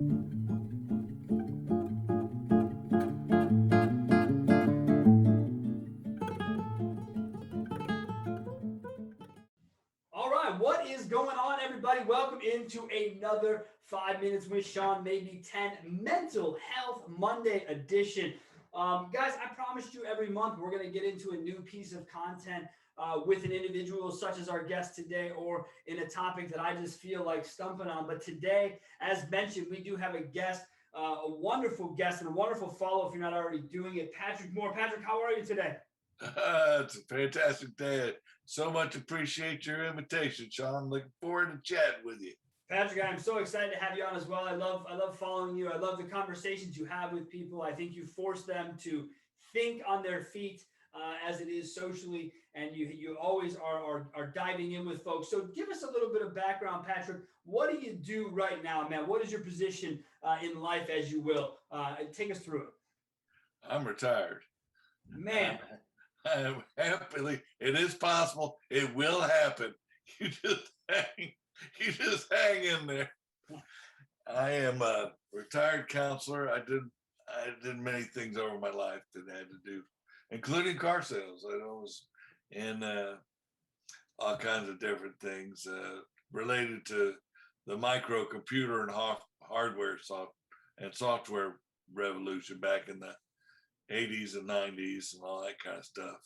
All right, what is going on, everybody? Welcome into another 5 Minutes with Sean, maybe 10 Mental Health Monday edition. Guys, I promised you every month we're going to get into a new piece of content with an individual such as our guest today, or in a topic that I just feel like stumping on. But today, as mentioned, we do have a guest, a wonderful guest, and a wonderful follow if you're not already doing it. Patrick Moore. Patrick, how are you today? It's a fantastic day. So much appreciate your invitation, Sean. Looking forward to chatting with you. Patrick, I'm so excited to have you on as well. I love following you. I love the conversations you have with people. I think you force them to think on their feet as it is socially, and you always are diving in with folks. So give us a little bit of background, Patrick. What do you do right now, man? What is your position in life, as you will? Take us through it. I'm retired. Man. I'm happily, it is possible. It will happen. You just hang in there. I am a retired counselor. I did many things over my life that I had to do, including car sales. I was in all kinds of different things related to the microcomputer and hardware and software revolution back in the 80s and 90s and all that kind of stuff,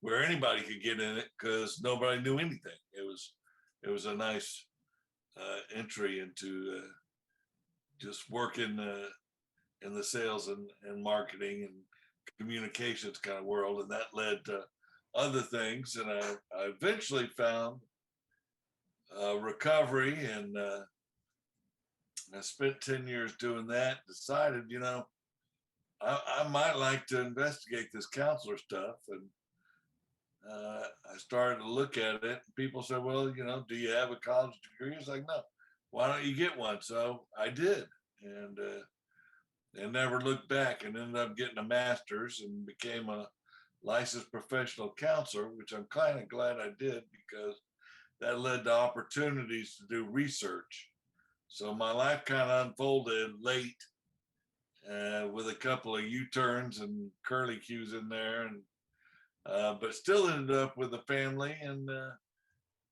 where anybody could get in it because nobody knew anything. It was a nice entry into just working in the sales and marketing and communications kind of world, and that led to other things. And I eventually found recovery, and I spent 10 years doing that. Decided, I might like to investigate this counselor stuff. And I started to look at it. People said, well, do you have a college degree? It's like, no. Why don't you get one? So I did, and never looked back, and ended up getting a master's and became a licensed professional counselor, which I'm kind of glad I did, because that led to opportunities to do research. So my life kind of unfolded late, with a couple of U-turns and curly cues in there, and but still ended up with a family, and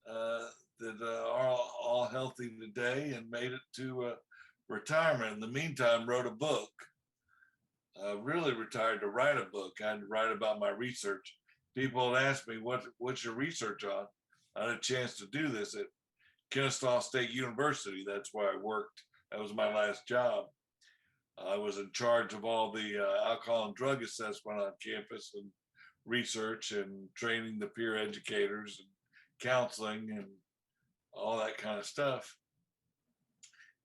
that are all healthy today, and made it to retirement. In the meantime, wrote a book. Really retired to write a book. I had to write about my research. People had asked me, what's your research on? I had a chance to do this at Kennesaw State University. That's where I worked. That was my last job. I was in charge of all the alcohol and drug assessment on campus, and research and training the peer educators and counseling and all that kind of stuff.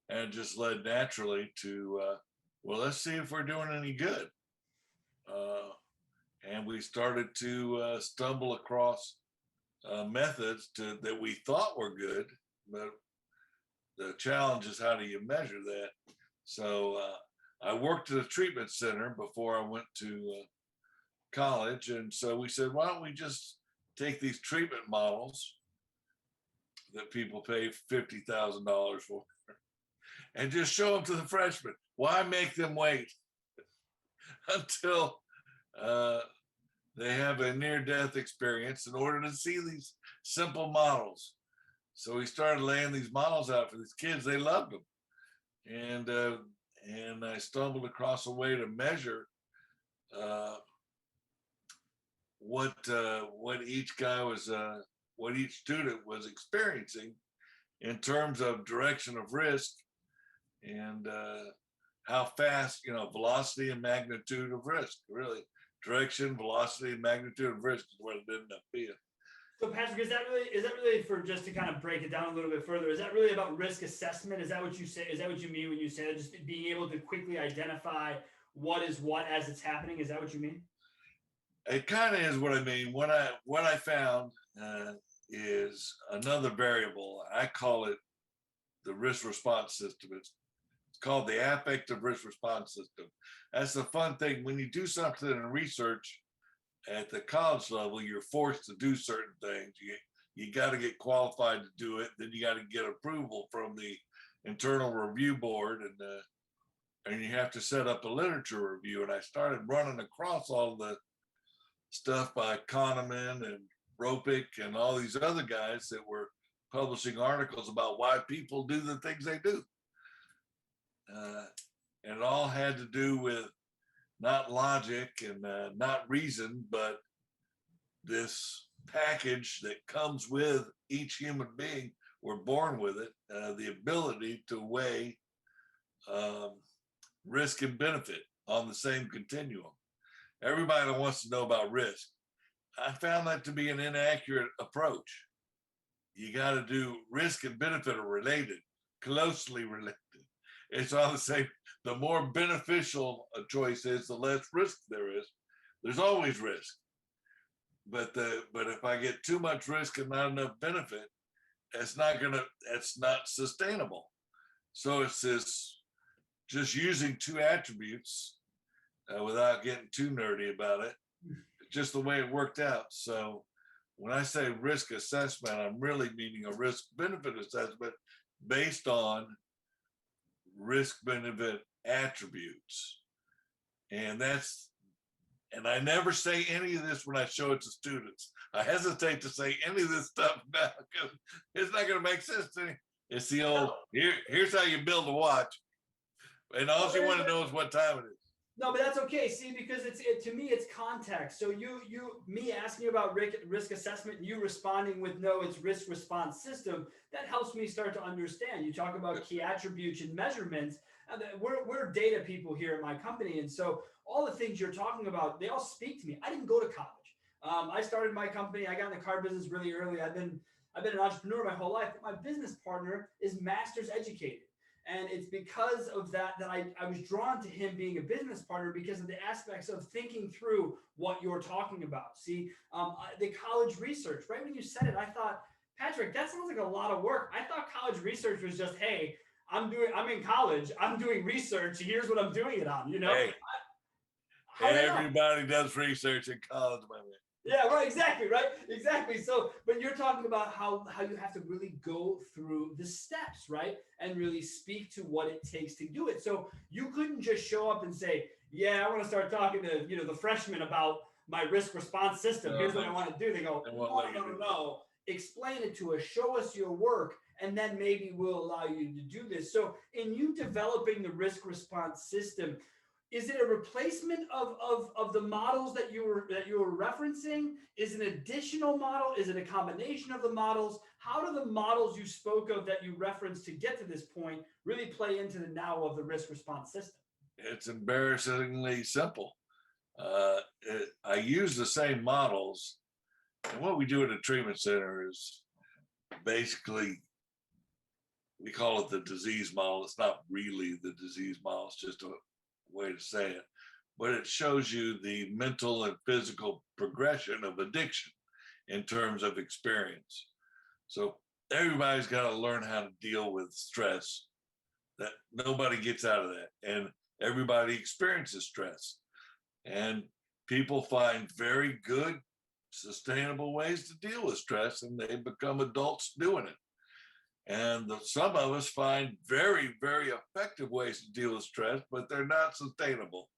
And it just led naturally to, well, let's see if we're doing any good. And we started to stumble across methods that we thought were good, but the challenge is, how do you measure that? So I worked at a treatment center before I went to college. And so we said, why don't we just take these treatment models that people pay $50,000 for and just show them to the freshmen? Why make them wait until they have a near-death experience in order to see these simple models? So we started laying these models out for these kids. They loved them. And I stumbled across a way to measure what each guy was, what each student was experiencing in terms of direction of risk, and how fast, velocity and magnitude of risk. Really, direction, velocity, and magnitude of risk is what it ended up being. So Patrick, is that really, for just to kind of break it down a little bit further, is that really about risk assessment? Is that what you say? Is that what you mean when you say that? Just being able to quickly identify what is what as it's happening? Is that what you mean? It kind of is what I mean. What I found is another variable. I call it the risk response system. It's called the affective risk response system. That's the fun thing. When you do something in research at the college level, you're forced to do certain things. You got to get qualified to do it. Then you got to get approval from the internal review board, and you have to set up a literature review. And I started running across all the stuff by Kahneman and Ropick and all these other guys that were publishing articles about why people do the things they do. And it all had to do with not logic and not reason, but this package that comes with each human being. We're born with it, the ability to weigh risk and benefit on the same continuum. Everybody wants to know about risk. I found that to be an inaccurate approach. You got to do risk and benefit are related, closely related. It's all the same. The more beneficial a choice is, the less risk there is. There's always risk. But if I get too much risk and not enough benefit, that's not sustainable. So it's this just using two attributes without getting too nerdy about it, just the way it worked out. So when I say risk assessment, I'm really meaning a risk benefit assessment based on risk benefit attributes. And I never say any of this when I show it to students. I hesitate to say any of this stuff now because it's not going to make sense to me. It's the old, here's how you build a watch. And all you want to know is what time it is. No, but that's okay. See, because to me, it's context. So me asking you about risk assessment and you responding with no, it's risk response system. That helps me start to understand. You talk about key attributes and measurements. We're data people here at my company. And so all the things you're talking about, they all speak to me. I didn't go to college. I started my company. I got in the car business really early. I've been an entrepreneur my whole life. But my business partner is master's educated. And it's because of that I was drawn to him being a business partner because of the aspects of thinking through what you're talking about. See, the college research, right when you said it, I thought, Patrick, that sounds like a lot of work. I thought college research was just, hey, I'm in college, I'm doing research, here's what I'm doing it on, you know? Hey, everybody does research in college, my man. Yeah, right, exactly. So, but you're talking about how you have to really go through the steps, right? And really speak to what it takes to do it. So you couldn't just show up and say, yeah, I want to start talking to, the freshmen about my risk response system. Here's what I want to do. They go, no. Explain it to us, show us your work, and then maybe we'll allow you to do this. So in you developing the risk response system, is it a replacement of the models that you were referencing? Is it an additional model? Is it a combination of the models? How do the models you spoke of that you referenced to get to this point really play into the now of the risk response system? It's embarrassingly simple. I use the same models, and what we do at a treatment center is basically, we call it the disease model. It's not really the disease model, it's just a way to say it, but it shows you the mental and physical progression of addiction in terms of experience. So everybody's got to learn how to deal with stress. That nobody gets out of that, and everybody experiences stress, and people find very good sustainable ways to deal with stress, and they become adults doing it. And some of us find very, very effective ways to deal with stress, but they're not sustainable.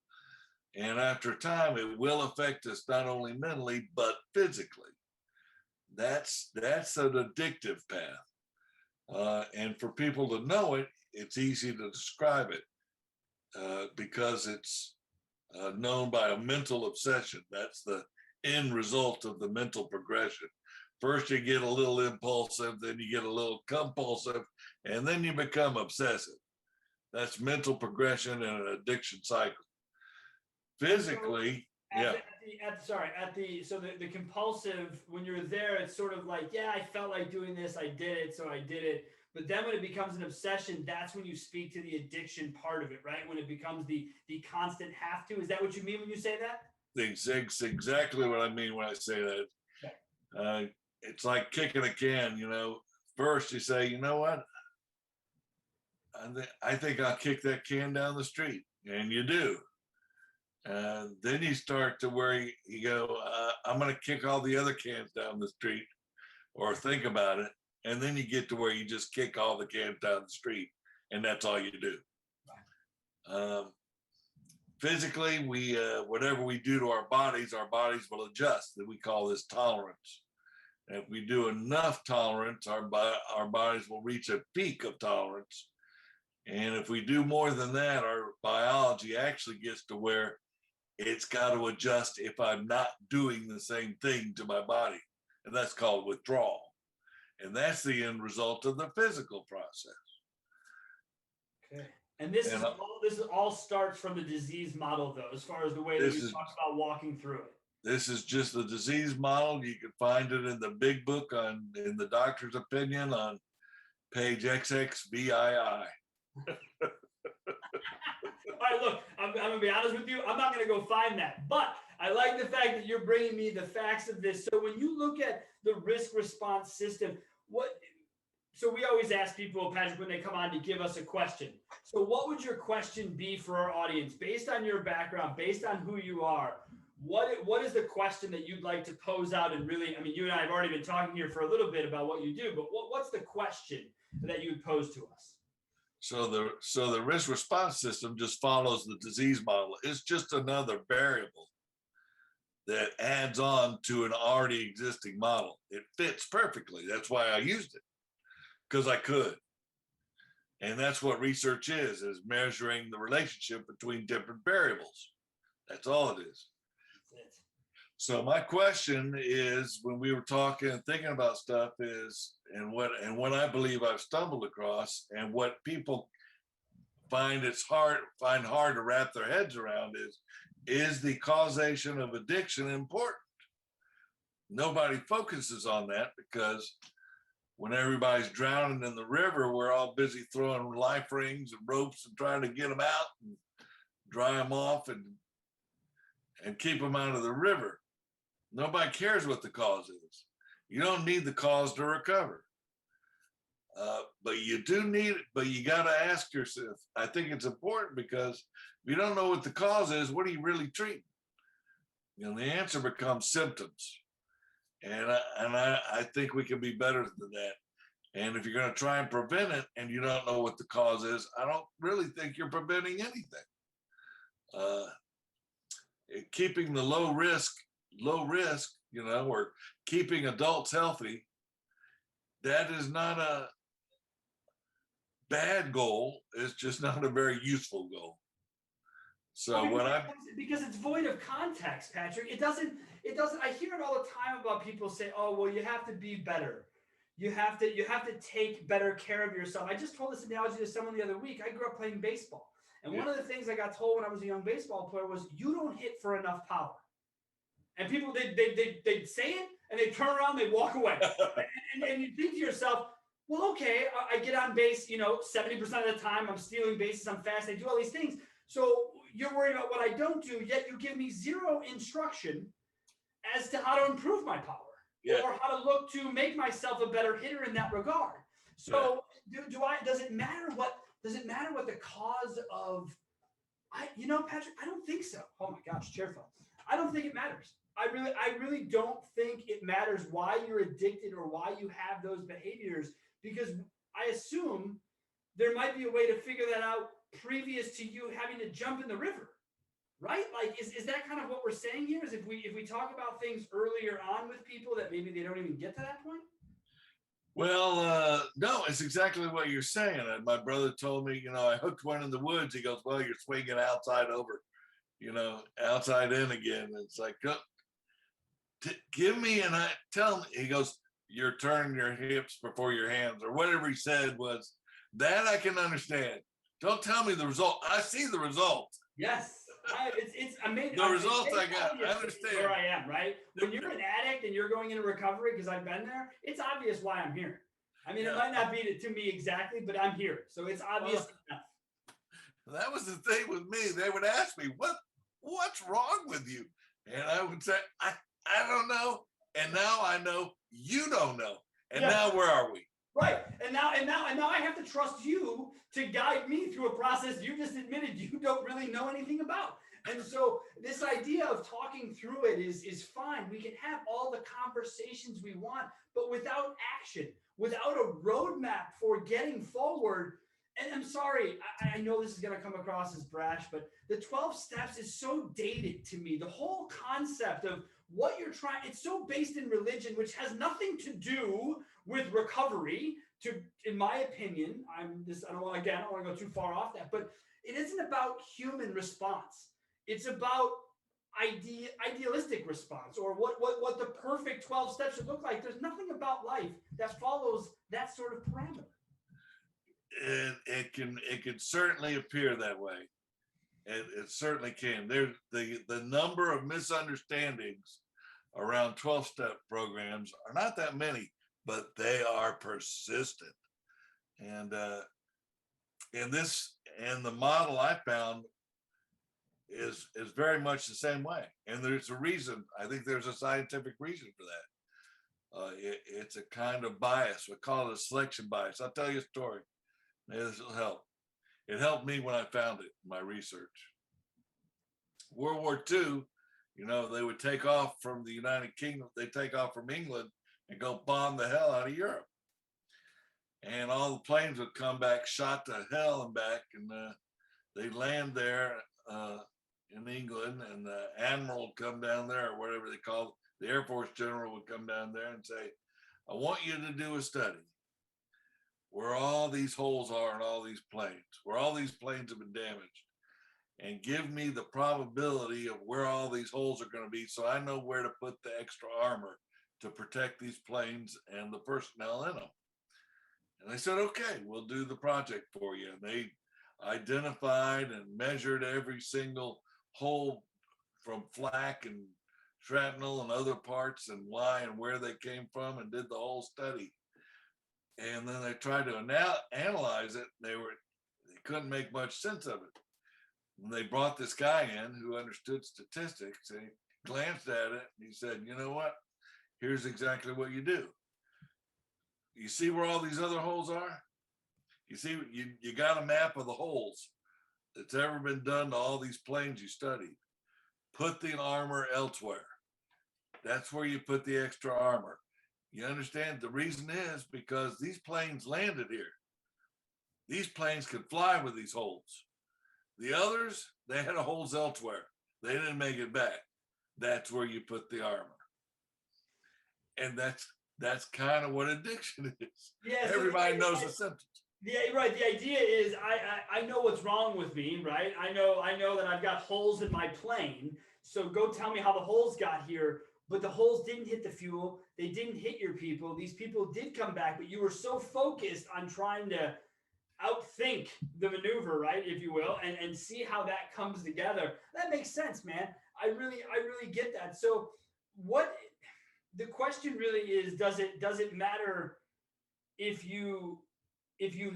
And after time, it will affect us not only mentally, but physically. That's an addictive path. And for people to know it, it's easy to describe it because it's known by a mental obsession. That's the end result of the mental progression. First, you get a little impulsive, then you get a little compulsive, and then you become obsessive. That's mental progression in an addiction cycle. Physically, so the compulsive, when you're there, it's sort of like, yeah, I felt like doing this, I did it, so I did it. But then when it becomes an obsession, that's when you speak to the addiction part of it, right? When it becomes the constant have to. Is that what you mean when you say that? That's exactly what I mean when I say that. Okay. It's like kicking a can, First you say, you know what? I think I'll kick that can down the street. And you do. Then you start to where you go, I'm going to kick all the other cans down the street, or think about it. And then you get to where you just kick all the cans down the street. and that's all you do. Physically, we whatever we do to our bodies will adjust. That we call this tolerance. And if we do enough tolerance, our bodies will reach a peak of tolerance. And if we do more than that, our biology actually gets to where it's got to adjust if I'm not doing the same thing to my body. And that's called withdrawal. And that's the end result of the physical process. Okay. And this all starts from the disease model, though, as far as the way that you talk about walking through it. This is just the disease model. You can find it in the big book in the doctor's opinion on page XXVII. All right, look, I'm going to be honest with you. I'm not going to go find that, but I like the fact that you're bringing me the facts of this. So when you look at the risk response system, so we always ask people, Patrick, when they come on to give us a question. So what would your question be for our audience based on your background, based on who you are? What is the question that you'd like to pose out? And really, I mean, you and I have already been talking here for a little bit about what you do, but what's the question that you would pose to us? So the risk response system just follows the disease model. It's just another variable that adds on to an already existing model. It fits perfectly. That's why I used it, because I could. And that's what research is measuring the relationship between different variables. That's all it is. So my question is, when we were talking and thinking about stuff, is what I believe I've stumbled across, and what people find hard to wrap their heads around is the causation of addiction important? Nobody focuses on that, because when everybody's drowning in the river, we're all busy throwing life rings and ropes and trying to get them out and dry them off and keep them out of the river. Nobody cares what the cause is. You don't need the cause to recover. But you do need it, but you got to ask yourself. I think it's important, because if you don't know what the cause is, what are you really treating? You know, the answer becomes symptoms. And I think we can be better than that. And if you're going to try and prevent it and you don't know what the cause is, I don't really think you're preventing anything. Keeping the low risk, you know, or keeping adults healthy, that is not a bad goal. It's just not a very useful goal. So because it's void of context, Patrick. It doesn't. I hear it all the time about people say, "Oh, well, you have to be better. You have to take better care of yourself." I just told this analogy to someone the other week. I grew up playing baseball, and one of the things I got told when I was a young baseball player was, "You don't hit for enough power." And people they'd say it, and they turn around, they walk away, and you think to yourself, "Well, okay, I get on base, 70% of the time. I'm stealing bases. I'm fast. I do all these things. So you're worried about what I don't do, yet you give me zero instruction as to how to improve my power, or how to look to make myself a better hitter in that regard." So does it matter what the cause of, Patrick, I don't think so. Oh my gosh, chair fell. I don't think it matters. I really don't think it matters why you're addicted or why you have those behaviors, because I assume there might be a way to figure that out previous to you having to jump in the river, right? Like, is that kind of what we're saying here? Is if we talk about things earlier on with people, that maybe they don't even get to that point? Well, no, it's exactly what you're saying. And my brother told me, I hooked one in the woods. He goes, "Well, you're swinging outside over, outside in again." And it's like, give me, and I tell him, he goes, "You're turning your hips before your hands," or whatever he said was, that I can understand. Don't tell me the result. I see the result. Yes. It's amazing. The results I got, I understand. Where I am, right? When you're an addict and you're going into recovery, because I've been there, it's obvious why I'm here. I mean, it might not be to me exactly, but I'm here. So it's obvious enough. That was the thing with me. They would ask me, what's wrong with you? And I would say, I don't know. And now I know you don't know. And now where are we? Right. And now I have to trust you to guide me through a process you just admitted you don't really know anything about. And so this idea of talking through it is fine. We can have all the conversations we want, but without action, without a roadmap for getting forward, and I'm sorry, I know this is going to come across as brash, but the 12 steps is so dated to me. The whole concept of what you're trying, it's so based in religion, which has nothing to do with recovery. In my opinion, I don't want to go too far off that, but it isn't about human response. It's about idealistic response, or what the perfect 12 steps should look like. There's nothing about life that follows that sort of parameter. It can certainly appear that way. It certainly can. There's the number of misunderstandings around 12-step programs are not that many, but they are persistent. And the model I found is very much the same way. And there's a reason. I think there's a scientific reason for that. It's a kind of bias. We call it a selection bias. I'll tell you a story. Maybe this will help. It helped me when I found it in my research. World War II, they would take off from the United Kingdom. They take off from England and go bomb the hell out of Europe. And all the planes would come back, shot to hell and back, and they'd land there in England, and the admiral would come down there, or whatever they call it. The Air Force general would come down there and say, I want you to do a study where all these holes are in all these planes, where all these planes have been damaged, and give me the probability of where all these holes are going to be, so I know where to put the extra armor to protect these planes and the personnel in them. And they said, okay, we'll do the project for you. And they identified and measured every single hole from flak and shrapnel and other parts, and why and where they came from, and did the whole study. And then they tried to analyze it. They couldn't make much sense of it. And they brought this guy in who understood statistics, and he glanced at it and he said, you know what? Here's exactly what you do. You see where all these other holes are? You see, you got a map of the holes that's ever been done to all these planes you studied. Put the armor elsewhere. That's where you put the extra armor. You understand? The reason is because these planes landed here. These planes could fly with these holes. The others, they had holes elsewhere. They didn't make it back. That's where you put the armor. And that's kind of what addiction is. Yeah, everybody knows the symptoms. Yeah, right. The idea is I know what's wrong with me, right? I know that I've got holes in my plane. So go tell me how the holes got here. But the holes didn't hit the fuel. They didn't hit your people. These people did come back, but you were so focused on trying to outthink the maneuver, right, if you will, and see how that comes together. That makes sense, man. I really get that. So what the question really is, does it matter if you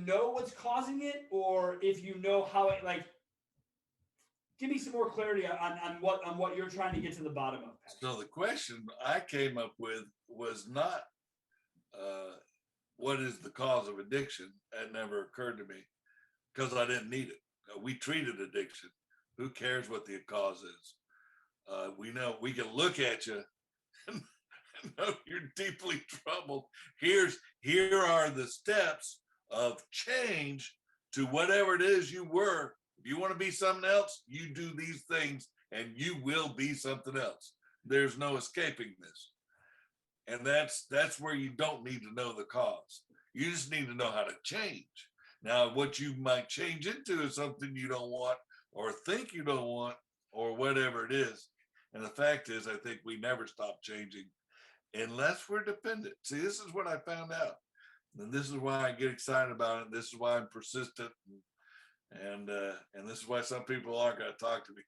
know what's causing it, or if you know how it, like, give me some more clarity on what you're trying to get to the bottom of. So the question I came up with was not what is the cause of addiction. That never occurred to me because I didn't need it. We treated addiction. Who cares what the cause is? We know we can look at you and know you're deeply troubled. Here are the steps of change to whatever it is you were. If you want to be something else, you do these things and you will be something else. There's no escaping this. And that's where you don't need to know the cause. You just need to know how to change. Now, what you might change into is something you don't want, or think you don't want, or whatever it is. And the fact is, I think we never stop changing unless we're dependent. See, this is what I found out. And this is why I get excited about it. This is why I'm persistent. And this is why some people aren't going to talk to me.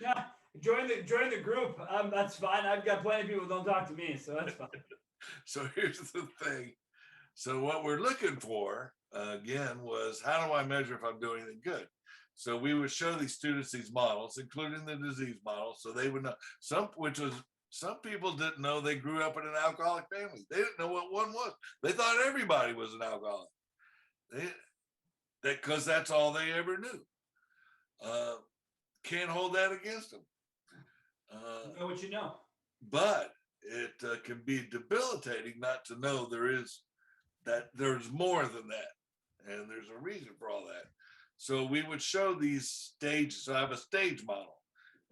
Yeah, join the group. That's fine. I've got plenty of people who don't talk to me, so that's fine. So here's the thing. So what we're looking for, again, was how do I measure if I'm doing anything good? So we would show these students these models, including the disease model, so they would know. Some people didn't know they grew up in an alcoholic family. They didn't know what one was. They thought everybody was an alcoholic. Because that's all they ever knew. Can't hold that against them. You know what you know. But it can be debilitating not to know there's more than that. and there's a reason for all that. So we would show these stages. So I have a stage model,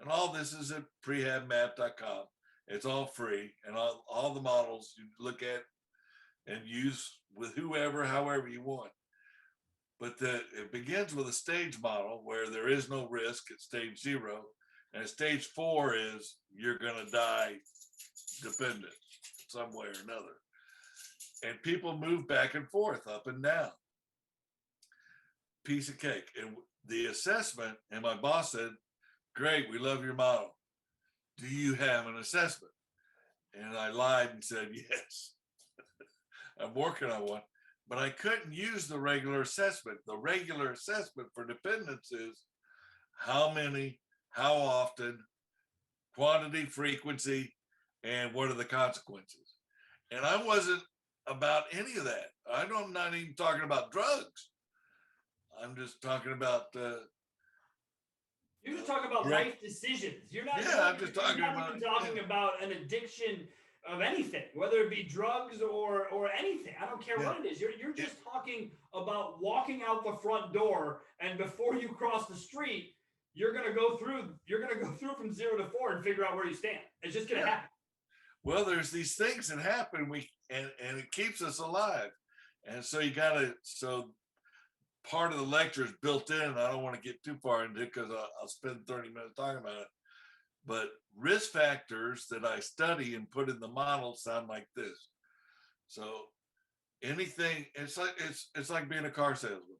and all this is at prehabmap.com. It's all free, and all the models you look at and use with whoever, however you want. But it begins with a stage model where there is no risk at stage 0, and stage 4 is you're going to die dependent some way or another. And people move back and forth, up and down. Piece of cake. And the assessment, and my boss said, great, we love your model. Do you have an assessment? And I lied and said, yes. I'm working on one, but I couldn't use the regular assessment. The regular assessment for dependence is how many, how often, quantity, frequency, and what are the consequences. And I wasn't about any of that. I'm not even talking about drugs. I'm just talking about you're just talking about life decisions. You're not. Yeah, I'm just talking about. Even talking about an addiction of anything, whether it be drugs or anything. I don't care what it is. You're just talking about walking out the front door, and before you cross the street, you're gonna go through from 0 to 4 and figure out where you stand. It's just gonna happen. Well, there's these things that happen. And it keeps us alive, and so you gotta. So part of the lecture is built in. I don't want to get too far into it because I'll spend 30 minutes talking about it. But risk factors that I study and put in the model sound like this. So anything, it's like being a car salesman.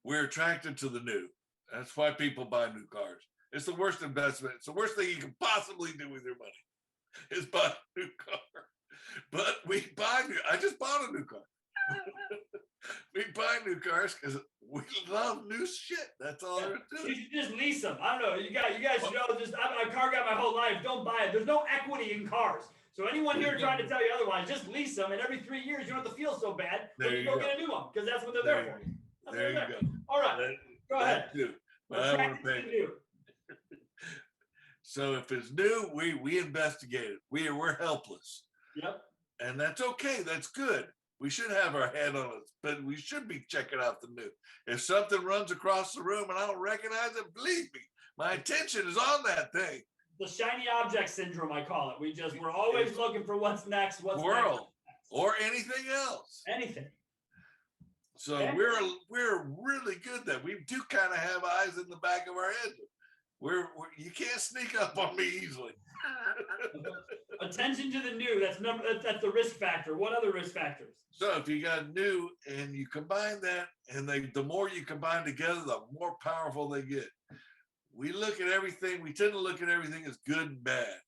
We're attracted to the new. That's why people buy new cars. It's the worst investment. It's the worst thing you can possibly do with your money is buy a new car. But we buy new. I just bought a new car. We buy new cars because we love new shit. That's all there is to it. You should just lease them. I don't know. You guys should know. I'm a car guy my whole life. Don't buy it. There's no equity in cars. So anyone here trying to tell you otherwise, just lease them, and every 3 years you don't have to feel so bad. There you go. Get a new one because that's what they're there for. There you go. All right, go ahead. Too, but I want to pay. So if it's new, we investigate it. We're helpless. Yep. And that's okay. That's good. We should have our head on it, but we should be checking out the new. If something runs across the room and I don't recognize it, believe me, my attention is on that thing. The shiny object syndrome, I call it. We're always looking for what's next, next. Or anything else. Anything. So we're really good at that. We do kind of have eyes in the back of our head. You can't sneak up on me easily. Attention to the new. That's the risk factor. What other risk factors? So if you got new and you combine that, and the more you combine together, the more powerful they get. We look at everything. We tend to look at everything as good and bad.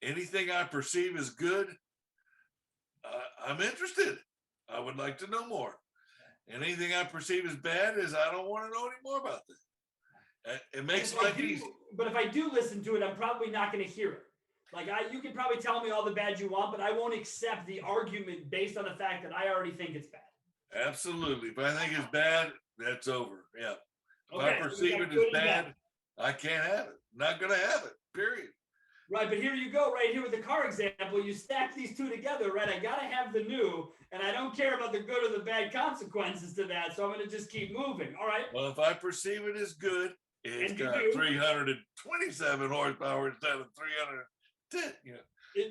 Anything I perceive as good, I'm interested. I would like to know more. And anything I perceive as bad is I don't want to know any more about this. It makes life easy. But if I do listen to it, I'm probably not going to hear it. You can probably tell me all the bad you want, but I won't accept the argument based on the fact that I already think it's bad. Absolutely. If I think it's bad, that's over. Yeah. If I perceive it as bad, I can't have it. Not going to have it, period. Right, but here you go, right here with the car example. You stack these two together, right? I got to have the new, and I don't care about the good or the bad consequences to that, so I'm going to just keep moving. All right. Well, if I perceive it as good, it's got 327 horsepower instead of 310.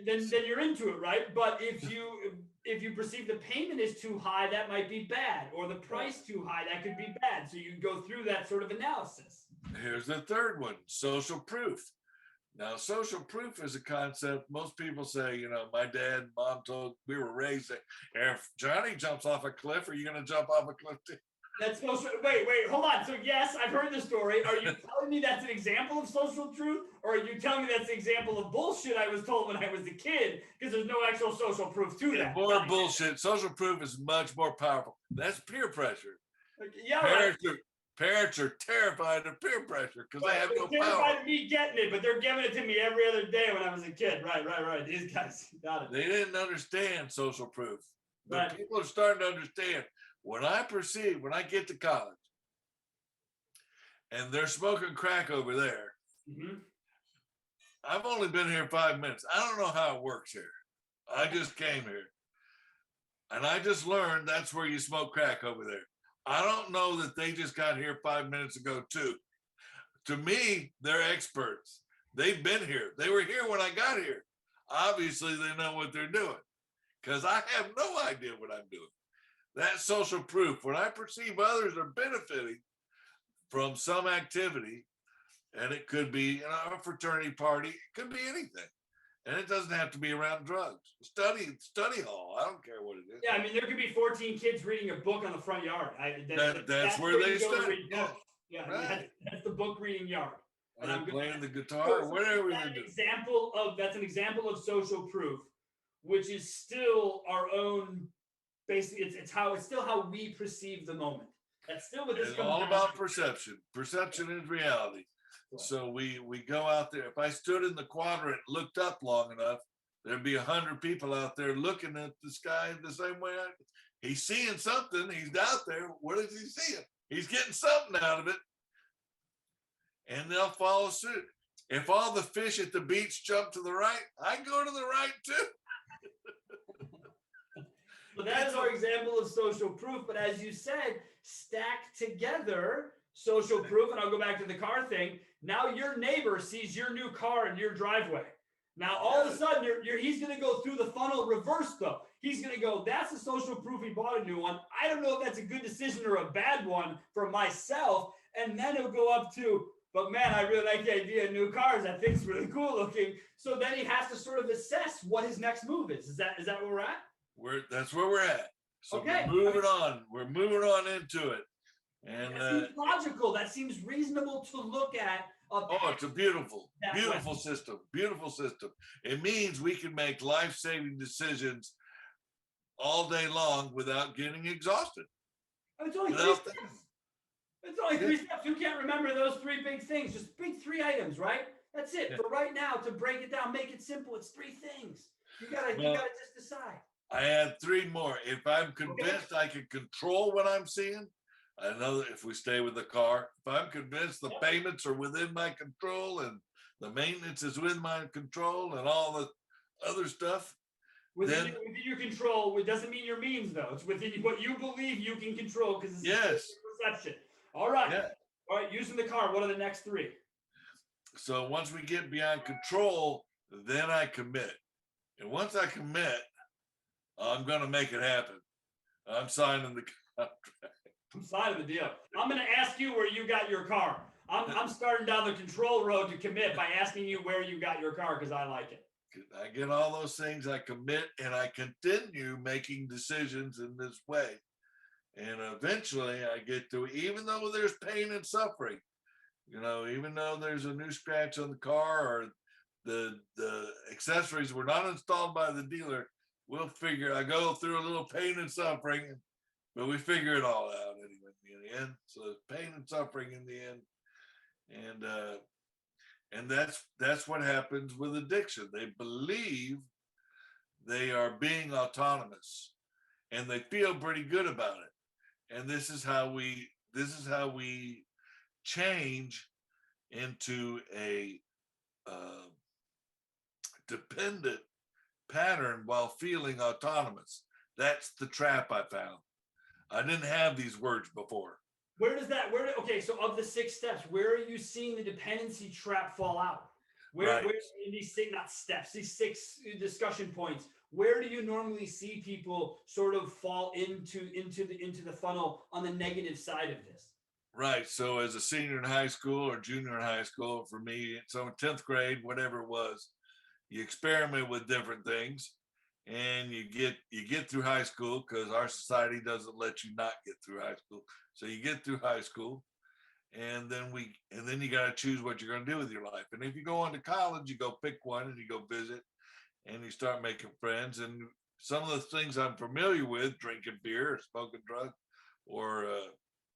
Then you're into it, right? But if you perceive the payment is too high, that might be bad, or the price too high, that could be bad. So you go through that sort of analysis. Here's the third one: social proof. Now, social proof is a concept. Most people say, my dad and mom told we were raised that if Johnny jumps off a cliff, are you going to jump off a cliff too? That's social. Wait, hold on. So yes, I've heard the story. Are you telling me that's an example of social truth, or are you telling me that's an example of bullshit I was told when I was a kid? Because there's no actual social proof to that. More bullshit. Social proof is much more powerful. That's peer pressure. Yeah. Parents are terrified of peer pressure because they have no power. Terrified of me getting it, but they're giving it to me every other day when I was a kid. Right. These guys got it. They didn't understand social proof. But right. People are starting to understand. When I get to college and they're smoking crack over there, I've only been here 5 minutes. I don't know how it works here. I just came here. And I just learned that's where you smoke crack over there. I don't know that they just got here 5 minutes ago too. To me, they're experts. They've been here. They were here when I got here. Obviously, they know what they're doing because I have no idea what I'm doing. That's social proof. When I perceive others are benefiting from some activity, and it could be a fraternity party, it could be anything. And it doesn't have to be around drugs. Study hall. I don't care what it is. Yeah, I mean, there could be 14 kids reading a book on the front yard. That's where they you go to study. read books. Yeah, Right. that's the book reading yard. And I'm playing the guitar, or whatever they do. That's an example of social proof, which is still our own. Basically, it's still how we perceive the moment. That's still what this It's comes all down about to. perception. Perception is reality. So we go out there. If I stood in the quadrant, looked up long enough, there'd be 100 people out there looking at the sky the same way. He's seeing something. He's out there. What is he seeing? He's getting something out of it, and they'll follow suit. If all the fish at the beach jump to the right, I go to the right too. So that is our example of social proof. But as you said, stacked together social proof, and I'll go back to the car thing. Now your neighbor sees your new car in your driveway. Now all of a sudden he's going to go through the funnel reverse though. He's going to go, that's a social proof he bought a new one. I don't know if that's a good decision or a bad one for myself. And then he'll go up to, but man, I really like the idea of new cars. I think it's really cool looking. So then he has to sort of assess what his next move is. Is that where we're at? That's where we're at. So okay. We're moving on into it. And that seems logical. That seems reasonable to look at. It's a beautiful system. Beautiful system. It means we can make life-saving decisions all day long without getting exhausted. It's only 3 steps. It's only 3 steps. You can't remember those 3 big things. Just big 3 items, right? That's it. For right now, to break it down, make it simple. It's 3 things. You gotta just decide. I add 3 more. If I'm convinced I can control what I'm seeing, I know that if we stay with the car, if I'm convinced the payments are within my control and the maintenance is within my control and all the other stuff. Within your control, it doesn't mean your means though. It's within what you believe you can control because it's perception. All right. Yeah. All right. Using the car, what are the next 3? So once we get beyond control, then I commit. And once I commit, I'm going to make it happen. I'm signing the contract. I'm signing the deal. I'm going to ask you where you got your car. I'm starting down the control road to commit by asking you where you got your car because I like it. I get all those things. I commit and I continue making decisions in this way. And eventually I get to, even though there's pain and suffering, even though there's a new scratch on the car or the accessories were not installed by the dealer, I go through a little pain and suffering, but we figure it all out anyway in the end. So pain and suffering in the end. And that's what happens with addiction. They believe they are being autonomous and they feel pretty good about it. And this is how we change into a dependent pattern while feeling autonomous. That's the trap I found. I didn't have these words before. Okay, so of the 6 steps, where are you seeing the dependency trap fall out? Where in these 6, not steps, these 6 discussion points, where do you normally see people sort of fall into the funnel on the negative side of this? Right. So as a senior in high school or junior in high school, for me, so in 10th grade, whatever it was, you experiment with different things and you get through high school because our society doesn't let you not get through high school. So you get through high school and then you got to choose what you're going to do with your life. And if you go on to college, you go pick one and you go visit and you start making friends. And some of the things I'm familiar with, drinking beer or smoking drugs or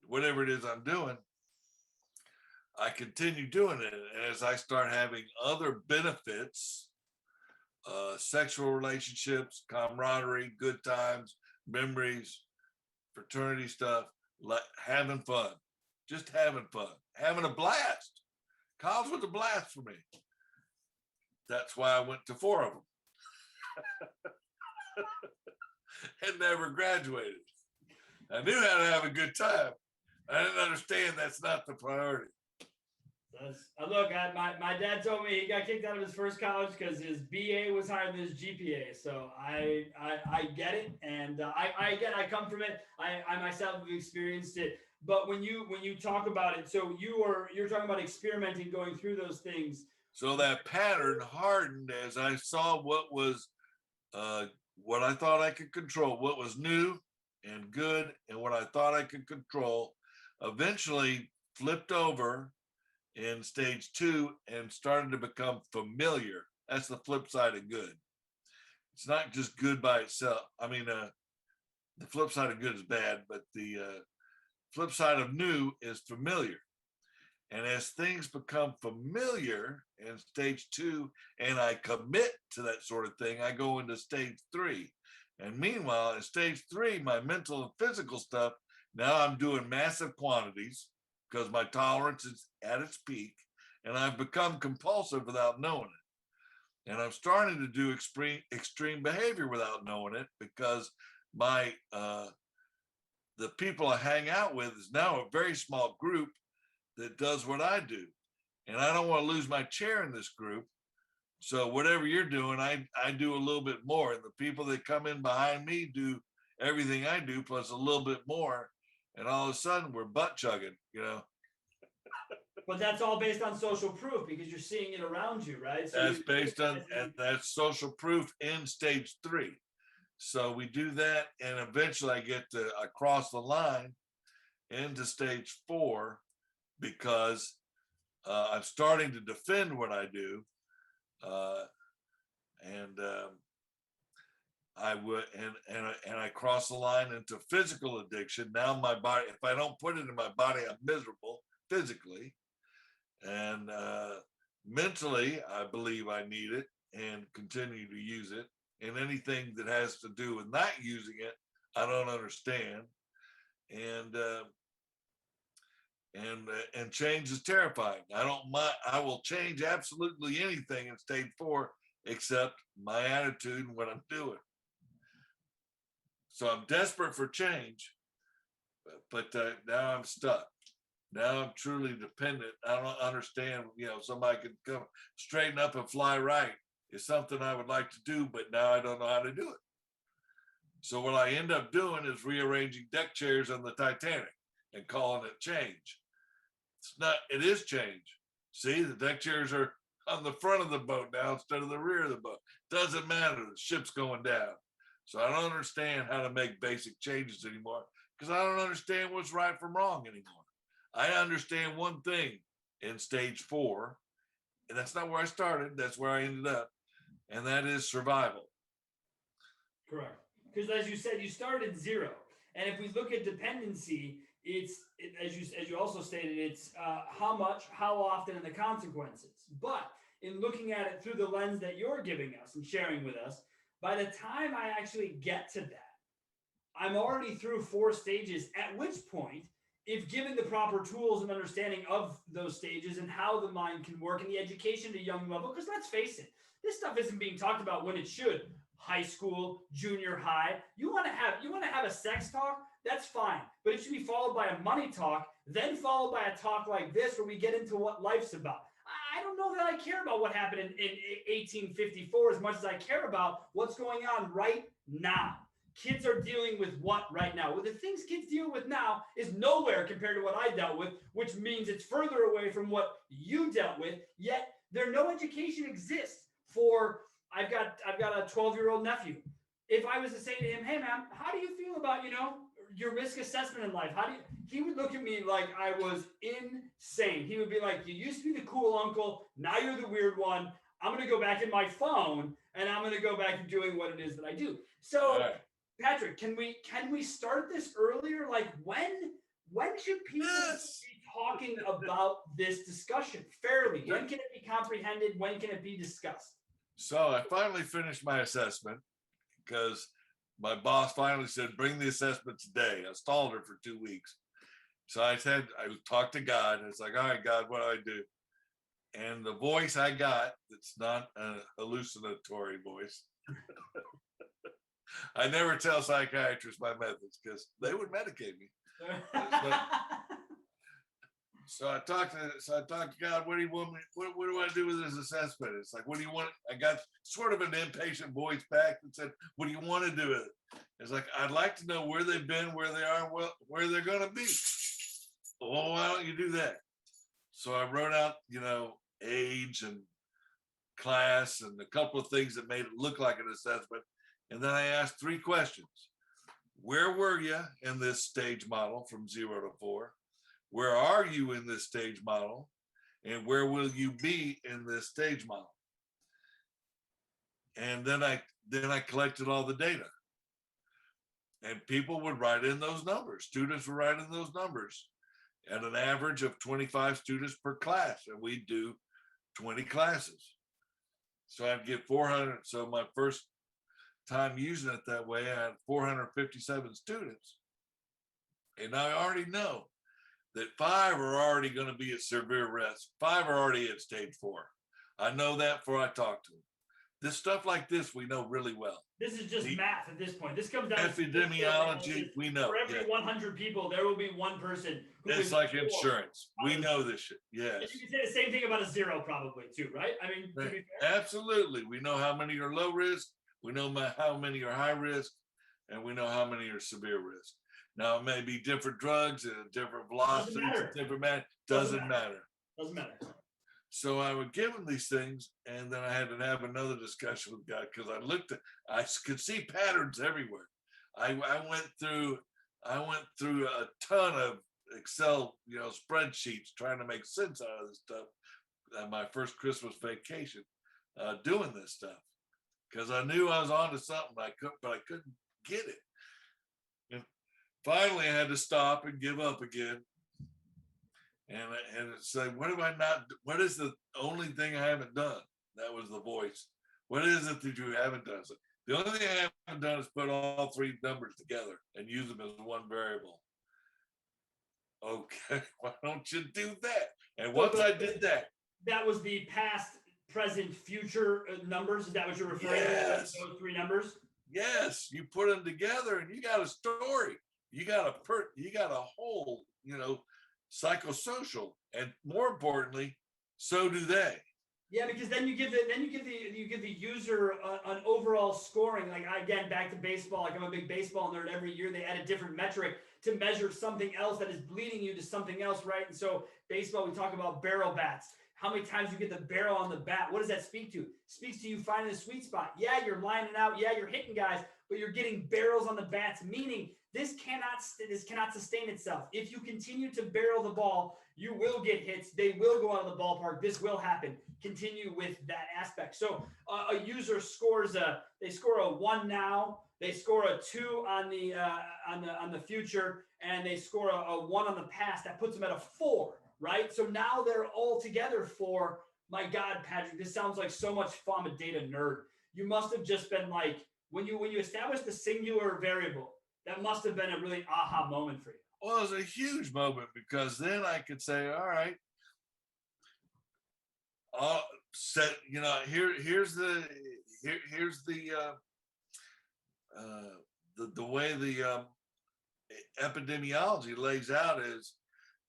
whatever it is I'm doing, I continue doing it. And as I start having other benefits, sexual relationships, camaraderie, good times, memories, fraternity stuff, like having fun, just having fun, having a blast. College was a blast for me. That's why I went to 4 of them. and never graduated. I knew how to have a good time. I didn't understand that's not the priority. Look, my dad told me he got kicked out of his first college because his BA was higher than his GPA. So I get it, and I come from it. I myself have experienced it. But when you talk about it, so you're talking about experimenting, going through those things. So that pattern hardened as I saw what I thought I could control, what was new and good, and what I thought I could control. Eventually flipped over in stage 2 and started to become familiar. That's the flip side of good. It's not just good by itself. I mean, the flip side of good is bad, but the flip side of new is familiar. And as things become familiar in stage 2, and I commit to that sort of thing, I go into stage 3. And meanwhile, in stage 3, my mental and physical stuff, now I'm doing massive quantities because my tolerance is at its peak, and I've become compulsive without knowing it. And I'm starting to do extreme behavior without knowing it because my the people I hang out with is now a very small group that does what I do. And I don't want to lose my chair in this group. So whatever you're doing, I do a little bit more. And the people that come in behind me do everything I do plus a little bit more. And all of a sudden we're butt chugging, you know. But that's all based on social proof because you're seeing it around you, right? So that's based on, and that's social proof in stage 3. So we do that, and eventually I cross the line into stage 4 because I'm starting to defend what I do, and I would, and I cross the line into physical addiction. Now my body, if I don't put it in my body, I'm miserable physically, and mentally, I believe I need it and continue to use it. And anything that has to do with not using it, I don't understand. And change is terrifying. I don't mind. I will change absolutely anything in stage 4 except my attitude and what I'm doing. So I'm desperate for change, but now I'm stuck. Now I'm truly dependent. I don't understand. You know, somebody could come straighten up and fly right. It's something I would like to do, but now I don't know how to do it. So what I end up doing is rearranging deck chairs on the Titanic and calling it change. It's not, it is change. See, the deck chairs are on the front of the boat now instead of the rear of the boat. Doesn't matter, the ship's going down. So I don't understand how to make basic changes anymore because I don't understand what's right from wrong anymore. I understand one thing in stage 4, and that's not where I started, that's where I ended up, and that is survival. Correct. Because as you said, you started at 0. And if we look at dependency, as you also stated, it's how much, how often, and the consequences. But in looking at it through the lens that you're giving us and sharing with us, by the time I actually get to that, I'm already through 4 stages, at which point, if given the proper tools and understanding of those stages and how the mind can work and the education at a young level, because let's face it, this stuff isn't being talked about when it should. High school, junior high. You want to have a sex talk? That's fine. But it should be followed by a money talk, then followed by a talk like this where we get into what life's about. I don't know that I care about what happened in 1854 as much as I care about what's going on right now. Kids are dealing with what right now? Well, the things kids deal with now is nowhere compared to what I dealt with, which means it's further away from what you dealt with, yet no education exists for, I've got a 12-year-old nephew. If I was to say to him, hey man, how do you feel about, your risk assessment in life? He would look at me like I was insane. He would be like, you used to be the cool uncle, now you're the weird one. I'm going to go back in my phone and I'm going to go back to doing what it is that I do. So right. Patrick, can we start this earlier? Like when should people be talking about this discussion fairly? When can it be comprehended? When can it be discussed? So I finally finished my assessment because my boss finally said, bring the assessment today. I stalled her for 2 weeks. So I talked to God, and it's like, all right, God, what do I do? And the voice I got, it's not a hallucinatory voice. I never tell psychiatrists my methods because they would medicate me. So I talked to God. What do you want me? What do I do with this assessment? It's like, what do you want? I got sort of an impatient voice back that said, "What do you want to do with it?" It's like, I'd like to know where they've been, where they are, where they're going to be. Well, why don't you do that? So I wrote out, age and class and a couple of things that made it look like an assessment. And then I asked 3 questions. Where were you in this stage model from 0 to 4? Where are you in this stage model? And where will you be in this stage model? And then I collected all the data. And people would write in those numbers. Students would write in those numbers at an average of 25 students per class. And we do 20 classes. So I'd get 400. So my first time using it that way, I had 457 students. And I already know that 5 are already going to be at severe risk. 5 are already at stage 4. I know that before I talk to them. This stuff like this, we know really well. This is just math at this point. This comes down to epidemiology. We know. For every 100 people, there will be one person who it's like insurance. We know this shit. Yes. And you can say the same thing about a 0 probably too, right? I mean, to be fair. Absolutely. We know how many are low risk. We know how many are high risk, and we know how many are severe risk. Now it may be different drugs and different velocities, different man. Doesn't matter. Doesn't matter. So I would give them these things, and then I had to have another discussion with God because I could see patterns everywhere. I went through a ton of Excel, spreadsheets trying to make sense out of this stuff. My first Christmas vacation, doing this stuff because I knew I was onto something. But I couldn't get it. And finally, I had to stop and give up again. And it's like, what is the only thing I haven't done? That was the voice. What is it that you haven't done? So the only thing I haven't done is put all 3 numbers together and use them as one variable. Okay, why don't you do that? And once I did that. That was the past, present, future numbers. Is that what you're referring to? Those 3 numbers? Yes, you put them together and you got a story. You got a whole, psychosocial, and more importantly, so do they. Yeah, because then you give the user an overall scoring. Like, again, back to baseball. Like, I'm a big baseball nerd. Every year they add a different metric to measure something else that is leading you to something else, right? And so baseball, we talk about barrel bats. How many times you get the barrel on the bat? What does that speak to? It speaks to you finding the sweet spot. Yeah, you're lining out. Yeah, you're hitting guys, but you're getting barrels on the bats, meaning this cannot sustain itself. If you continue to barrel the ball, you will get hits. They will go out of the ballpark. This will happen. Continue with that aspect. So a user scores they score a 1 now, they score a 2 on the future, and they score a 1 on the past. That puts them at a 4, right? So now they're all together 4. My God, Patrick, this sounds like so much fun. I'm a data nerd. You must have just been like, when you established the singular variable, that must have been a really aha moment for you. Well, it was a huge moment because then I could say, all right, here's the way the epidemiology lays out is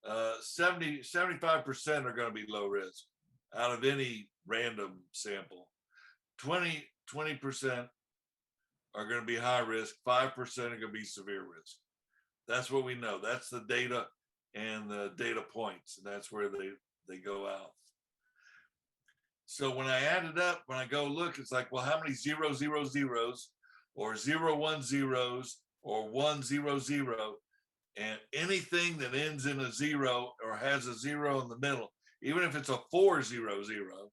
75% are going to be low risk out of any random sample. 20% are going to be high risk, 5% are going to be severe risk. That's what we know. That's the data and the data points, and that's where they go out. So when I add it up, when I go look, it's like, well, how many 0, 0, 0s or 0, 1 zeros or 1, 0, 0, and anything that ends in a 0 or has a 0 in the middle, even if it's a 4, 0, 0,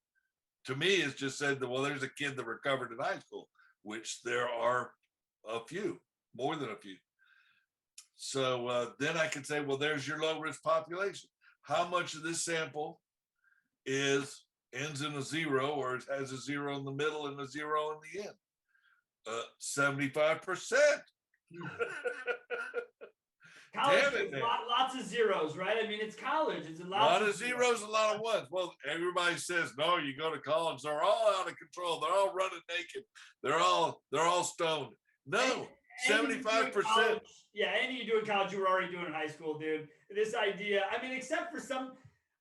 to me, it's just said that, well, there's a kid that recovered in high school, which there are a few, more than a few. So then I can say, well, there's your low risk population. How much of this sample ends in a 0 or it has a 0 in the middle and a 0 in the end? 75%. College, lots of zeros, right? I mean, it's college. It's a lot of zeros, a lot of ones. Well, everybody says, no, you go to college, they're all out of control. They're all running naked. They're all stoned. No, Anything you do in 75%. college, yeah, anything you do in college, you were already doing in high school, dude. This idea, I mean, except for some,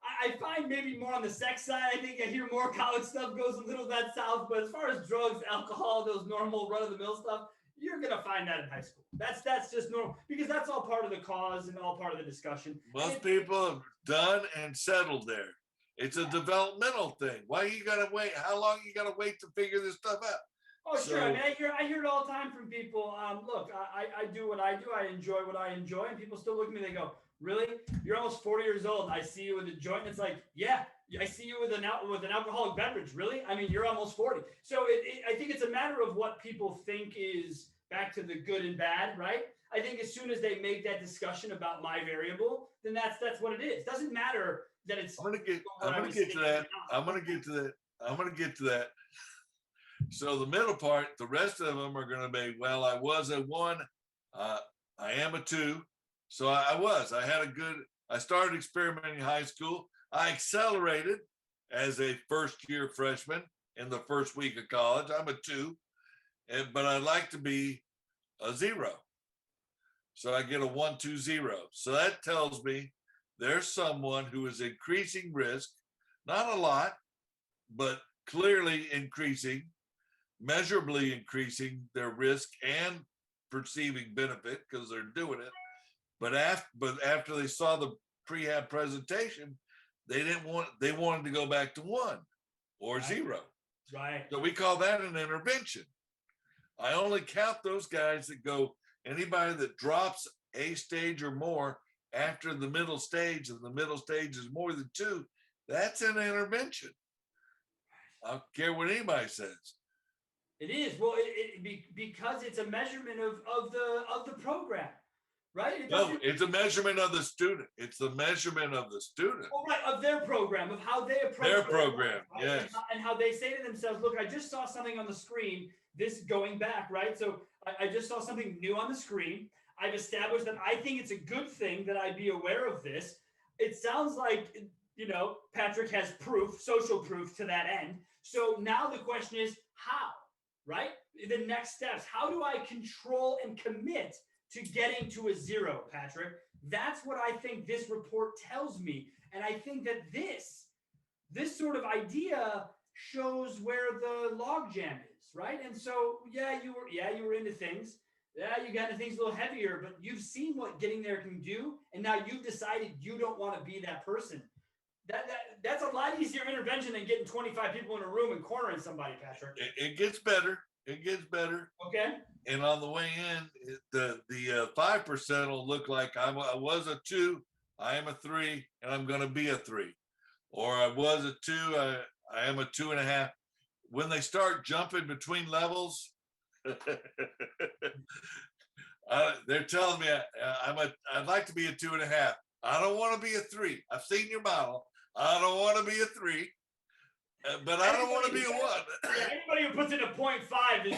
I find maybe more on the sex side. I think I hear more college stuff goes a little that south, but as far as drugs, alcohol, those normal run of the mill stuff, you're gonna find that in high school. That's just normal because that's all part of the cause and all part of the discussion. Most people have done and settled there. It's a developmental thing. Why you gotta wait? How long you gotta wait to figure this stuff out? Oh, sure. I mean, I hear it all the time from people. Look, I do what I do. I enjoy what I enjoy. And people still look at me, they go, really? You're almost 40 years old. I see you with a joint. And it's like, yeah, I see you with an alcoholic beverage. Really? I mean, you're almost 40. So I think it's a matter of what people think is back to the good and bad, right? I think as soon as they make that discussion about my variable, then that's what it is. Doesn't matter that it's. I'm gonna get to that. I'm gonna get to that. So the middle part, the rest of them are going to be, well, I was a 1, I am a 2. So I started experimenting in high school. I accelerated as a first year freshman in the first week of college. I'm a 2, but I'd like to be a 0. So I get a 1, 2, 0. So that tells me there's someone who is increasing risk, not a lot, but clearly increasing, measurably increasing their risk and perceiving benefit because they're doing it. But after they saw the prehab presentation, they wanted to go back to 1 or 0. Right. So we call that an intervention. I only count those guys that go, anybody that drops a stage or more after the middle stage, and the middle stage is more than 2, that's an intervention. I don't care what anybody says. It is. Well, because it's a measurement of the program, right? No, it's a measurement of the student. It's the measurement of the student. Oh, right, of their program, of how they approach their program, right? Yes. And how they say to themselves, look, I just saw something on the screen, this going back, right? So I just saw something new on the screen. I've established that I think it's a good thing that I be aware of this. It sounds like, Patrick has proof, social proof to that end. So now the question is how? Right? The next steps. How do I control and commit to getting to a 0, Patrick? That's what I think this report tells me. And I think that this sort of idea shows where the logjam is, right? And so, you were into things. Yeah, you got into things a little heavier, but you've seen what getting there can do. And now you've decided you don't want to be that person. That's a lot easier intervention than getting 25 people in a room and cornering somebody, Patrick. It gets better. It gets better. Okay. And on the way in, the 5% will look like I was a 2, I am a 3, and I'm going to be a 3. Or I was a 2, I am a 2.5. When they start jumping between levels, they're telling me I'd like to be a 2.5. I don't want to be a 3. I've seen your model. I don't want to be a 3, but I don't want to be a 1. Anybody who puts in a 0.5 is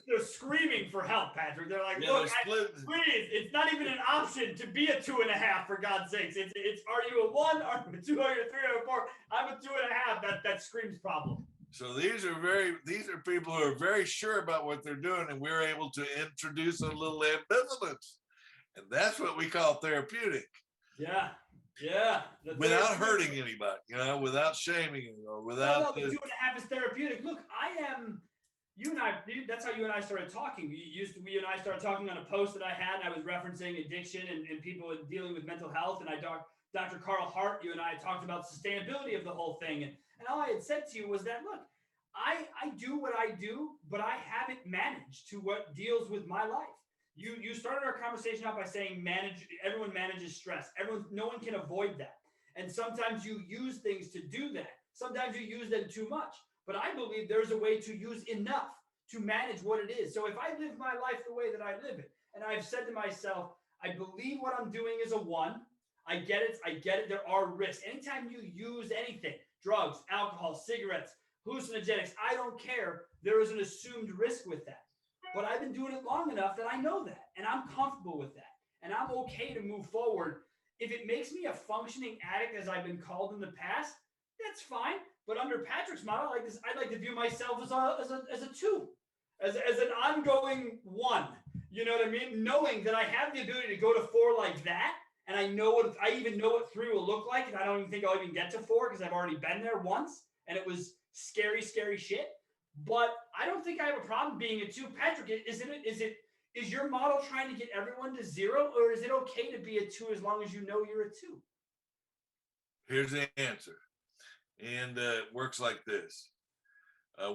they're screaming for help, Patrick. They're like, look, please, it's not even an option to be a 2.5 for God's sakes. It's are you a 1, are you a 2, are you a 3, or a 4? I'm a 2.5. That screams problem. So these are people who are very sure about what they're doing, and we're able to introduce a little ambivalence, and that's what we call therapeutic. Yeah. Without hurting anybody, without shaming or without. The 2.5 is therapeutic. Look, you and I, that's how you and I started talking. We and I started talking on a post that I had. I was referencing addiction and people dealing with mental health. And Dr. Carl Hart, you and I talked about sustainability of the whole thing. And all I had said to you was that, look, I do what I do, but I haven't managed to what deals with my life. You started our conversation out by saying everyone manages stress. No one can avoid that. And sometimes you use things to do that. Sometimes you use them too much. But I believe there's a way to use enough to manage what it is. So if I live my life the way that I live it, and I've said to myself, I believe what I'm doing is a 1. I get it. There are risks. Anytime you use anything, drugs, alcohol, cigarettes, hallucinogenics, I don't care. There is an assumed risk with that. But I've been doing it long enough that I know that, and I'm comfortable with that, and I'm okay to move forward. If it makes me a functioning addict, as I've been called in the past, that's fine. But under Patrick's model, I'd like to view myself as a 2, as an ongoing one. You know what I mean? Knowing that I have the ability to go to 4 like that, and I even know what 3 will look like, and I don't even think I'll even get to 4 because I've already been there once, and it was scary, scary shit. But I don't think I have a problem being a 2. Patrick, is your model trying to get everyone to 0, or is it okay to be a 2 as long as you know you're a 2? Here's the answer. And it works like this.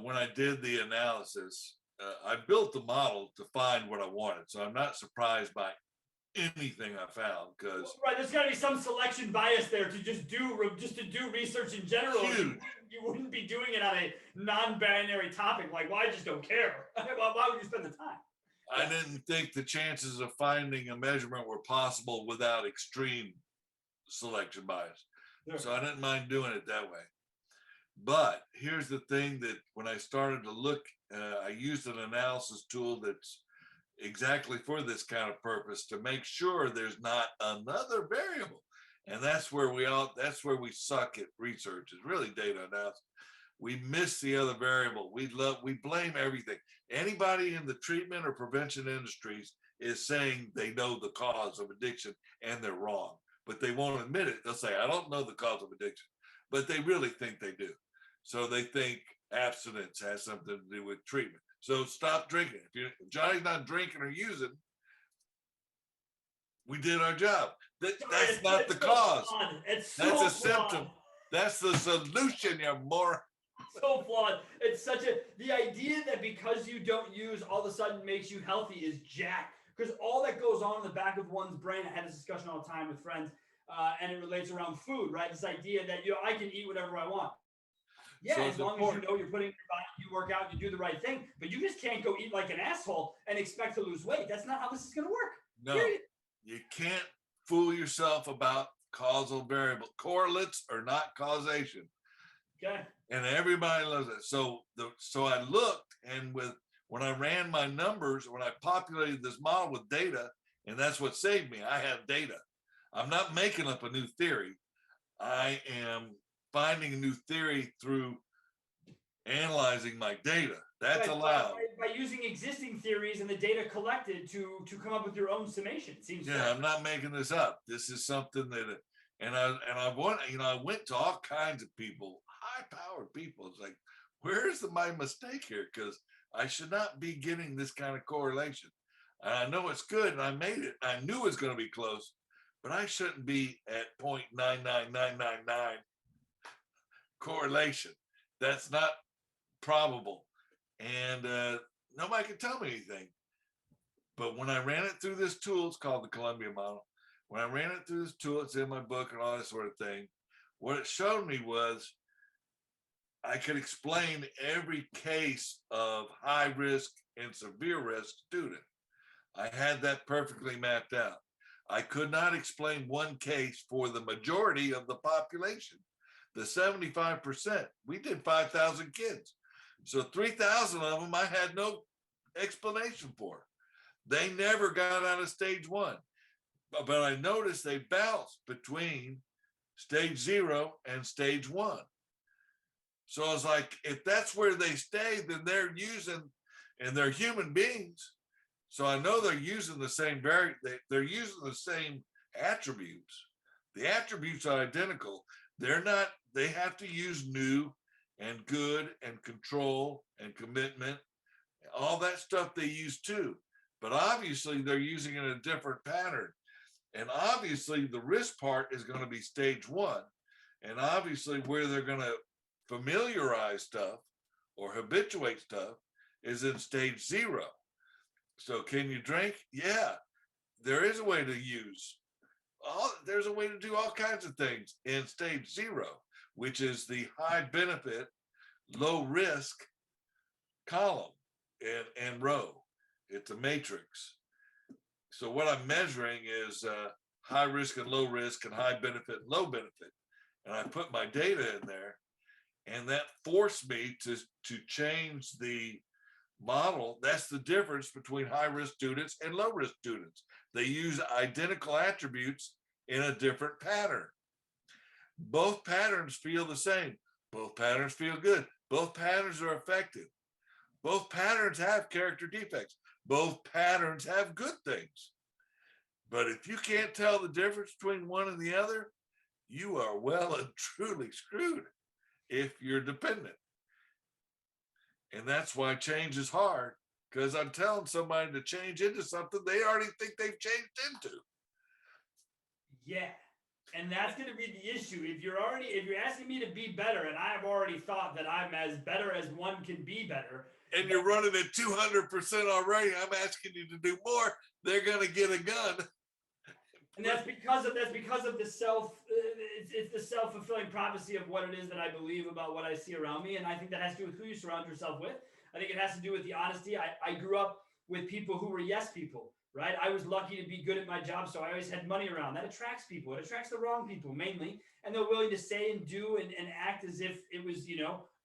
When I did the analysis, I built the model to find what I wanted. So I'm not surprised by anything I found, because right, there's got to be some selection bias there to just do research in general. You wouldn't be doing it on a non-binary topic. Like, well, I just don't care. Why would you spend the time? I didn't think the chances of finding a measurement were possible without extreme selection bias. Sure. So I didn't mind doing it that way. But here's the thing, that when I started to look, I used an analysis tool that's exactly for this kind of purpose, to make sure there's not another variable. And that's where we suck at research, is really data analysis. We miss the other variable. We blame everything. Anybody in the treatment or prevention industries is saying they know the cause of addiction, and they're wrong, but they won't admit it. They'll say, I don't know the cause of addiction, but they really think they do. So they think abstinence has something to do with treatment. So stop drinking. If Johnny's not drinking or using, we did our job. That's not the cause. That's a symptom. That's the solution, you moron. So flawed. It's the idea that because you don't use, all of a sudden makes you healthy is jack. Because all that goes on in the back of one's brain, I had this discussion all the time with friends, and it relates around food, right? This idea that, I can eat whatever I want. Yeah, so as long as you know you're putting your body, you work out, you do the right thing, but you just can't go eat like an asshole and expect to lose weight. That's not how this is going to work. No, period. You can't fool yourself about causal variable. Correlates are not causation. Okay. And everybody loves it. So I looked, and when I ran my numbers, when I populated this model with data, and that's what saved me. I have data. I'm not making up a new theory. I am finding a new theory through analyzing my data. That's right, allowed by using existing theories and the data collected to come up with your own summation. It seems fair. I'm not making this up. This is something that, and I went to all kinds of people, high-powered people. It's like, where's my mistake here? Because I should not be getting this kind of correlation. And I know it's good, and I made it. I knew it was going to be close, but I shouldn't be at 0.99999 correlation. That's not probable, and nobody can tell me anything. But when I ran it through this tool, it's called the Columbia model. When I ran it through this tool, it's in my book and all that sort of thing. What it showed me was I could explain every case of high risk and severe risk student. I had that perfectly mapped out. I could not explain one case for the majority of the population. The 75%, we did 5,000 kids. So 3,000 of them I had no explanation for. They never got out of stage 1. But I noticed they bounced between stage 0 and stage 1. So I was like, if that's where they stay, then they're using, and they're human beings. So I know they're using the same they're using the same attributes. The attributes are identical. They have to use new and good and control and commitment, all that stuff they use too. But obviously they're using it in a different pattern. And obviously the risk part is going to be stage 1. And obviously where they're going to familiarize stuff or habituate stuff is in stage 0. So can you drink? Yeah, there is a way to use. There's a way to do all kinds of things in stage 0, which is the high benefit, low risk column and row. It's a matrix. So what I'm measuring is high risk and low risk, and high benefit and low benefit. And I put my data in there, and that forced me to change the model. That's the difference between high risk students and low risk students. They use identical attributes in a different pattern. Both patterns feel the same. Both patterns feel good. Both patterns are effective. Both patterns have character defects. Both patterns have good things. But if you can't tell the difference between one and the other, you are well and truly screwed if you're dependent. And that's why change is hard, because I'm telling somebody to change into something they already think they've changed into. Yeah. And that's going to be the issue. If you're asking me to be better, and I've already thought that I'm as better as one can be better, and you're running at 200% already, I'm asking you to do more, they're going to get a gun. And that's because of the it's the self-fulfilling prophecy of what it is that I believe about what I see around me. And I think that has to do with who you surround yourself with. I think it has to do with the honesty. I grew up with people who were yes people, right? I was lucky to be good at my job, so I always had money around. That attracts people. It attracts the wrong people mainly, and they're willing to say and do and act as if it was,